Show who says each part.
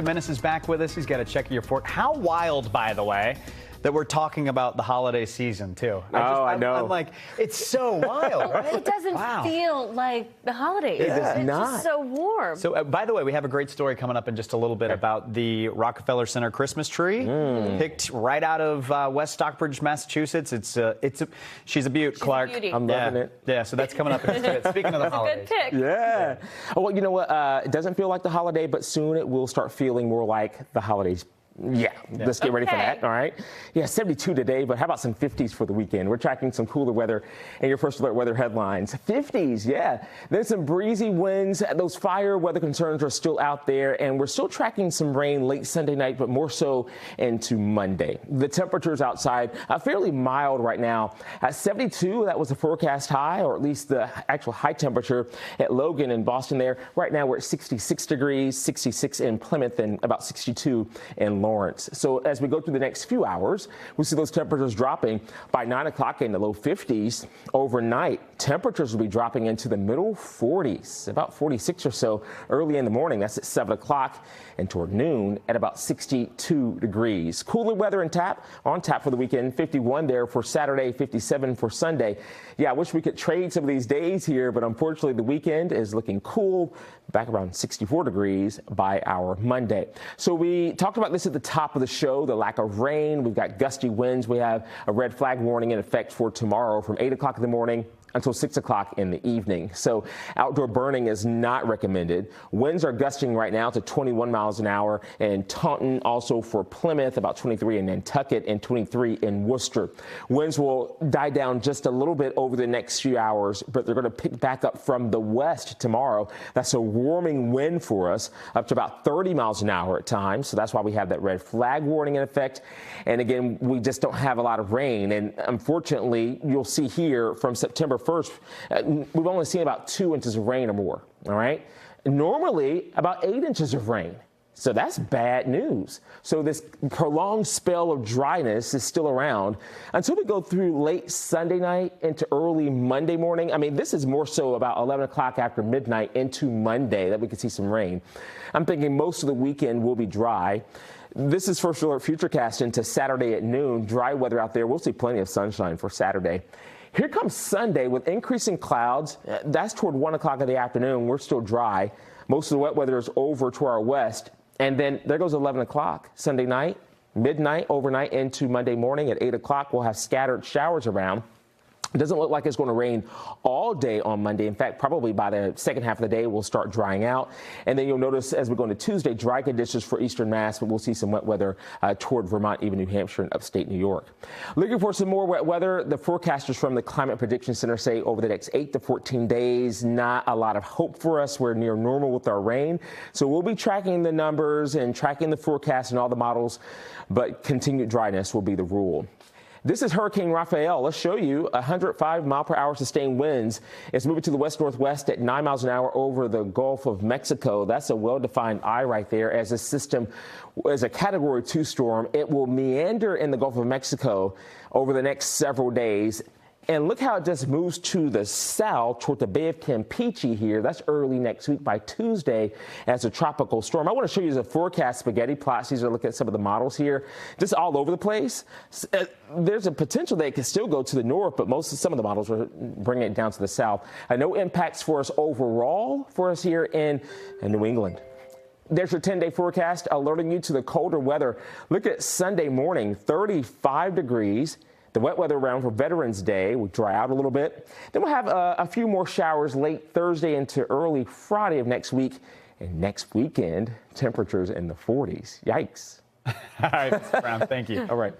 Speaker 1: Menace is back with us. He's got a check of your fort. How wild, by the way, that we're talking about the holiday season, too.
Speaker 2: I know.
Speaker 1: I'm like, it's so wild, right?
Speaker 3: It doesn't feel like the holidays.
Speaker 2: It does
Speaker 3: It's
Speaker 2: not.
Speaker 3: just so warm.
Speaker 1: So, by the way, we have a great story coming up in just a little bit about the Rockefeller Center Christmas tree, picked right out of West Stockbridge, Massachusetts. She's a beaut, Clark.
Speaker 3: Beauty.
Speaker 2: I'm loving it.
Speaker 1: Yeah, so that's coming up in just a bit. Speaking of the holidays.
Speaker 3: Good pick.
Speaker 2: Yeah. Oh, well, you know what? It doesn't feel like the holiday, but soon it will start feeling more like the holidays. Yeah, let's get ready for that, all right? Yeah, 72 today, but how about some 50s for the weekend? We're tracking some cooler weather in your first alert weather headlines. 50s, yeah. Then some breezy winds. Those fire weather concerns are still out there, and we're still tracking some rain late Sunday night, but more so into Monday. The temperatures outside are fairly mild right now. At 72, that was the forecast high, or at least the actual high temperature at Logan in Boston there. Right now, we're at 66 degrees, 66 in Plymouth, and about 62 in Lawrence. So as we go through the next few hours, we see those temperatures dropping by 9 o'clock in the low 50s. Overnight, temperatures will be dropping into the middle 40s, about 46 or so early in the morning. That's at 7 o'clock, and toward noon at about 62 degrees. Cooler weather on tap for the weekend. 51 there for Saturday, 57 for Sunday. Yeah, I wish we could trade some of these days here, but unfortunately the weekend is looking cool, back around 64 degrees by our Monday. So we talked about this at the top of the show, the lack of rain. We've got gusty winds. We have a red flag warning in effect for tomorrow from 8 o'clock in the morning until 6 o'clock in the evening. So outdoor burning is not recommended. Winds are gusting right now to 21 miles an hour in Taunton, also for Plymouth, about 23 in Nantucket, and 23 in Worcester. Winds will die down just a little bit over the next few hours, but they're going to pick back up from the west tomorrow. That's a warming wind for us, up to about 30 miles an hour at times. So that's why we have that red flag warning in effect. And again, we just don't have a lot of rain. And unfortunately, you'll see here from September 1st, we've only seen about 2 inches of rain or more, all right? Normally, about 8 inches of rain. So that's bad news. So this prolonged spell of dryness is still around until we go through late Sunday night into early Monday morning. I mean, this is more so about 11 o'clock after midnight into Monday that we could see some rain. I'm thinking most of the weekend will be dry. This is First Alert Futurecast into Saturday at noon. Dry weather out there. We'll see plenty of sunshine for Saturday. Here comes Sunday with increasing clouds. That's toward 1 o'clock in the afternoon. We're still dry. Most of the wet weather is over to our west. And then there goes 11 o'clock Sunday night, midnight, overnight into Monday morning. At 8 o'clock, we'll have scattered showers around. It doesn't look like it's going to rain all day on Monday. In fact, probably by the second half of the day, we'll start drying out. And then you'll notice as we go into Tuesday, dry conditions for eastern Mass, but we'll see some wet weather toward Vermont, even New Hampshire and upstate New York. Looking for some more wet weather. The forecasters from the Climate Prediction Center say over the next 8 to 14 days, not a lot of hope for us. We're near normal with our rain. So we'll be tracking the numbers and tracking the forecast and all the models, but continued dryness will be the rule. This is Hurricane Rafael. Let's show you 105 mile per hour sustained winds. It's moving to the west-northwest at 9 miles an hour over the Gulf of Mexico. That's a well-defined eye right there. As this system is a Category 2 storm, it will meander in the Gulf of Mexico over the next several days. And look how it just moves to the south toward the Bay of Campeche here. That's early next week by Tuesday as a tropical storm. I want to show you the forecast spaghetti plots. These are looking at some of the models here, just all over the place. There's a potential that it could still go to the north, but some of the models are bringing it down to the south. No impacts for us overall for us here in New England. There's your 10-day forecast alerting you to the colder weather. Look at Sunday morning, 35 degrees. The wet weather around for Veterans Day will dry out a little bit. Then we'll have a few more showers late Thursday into early Friday of next week. And next weekend, temperatures in the 40s. Yikes.
Speaker 1: All right, Mr. Brown, thank you.
Speaker 2: All right.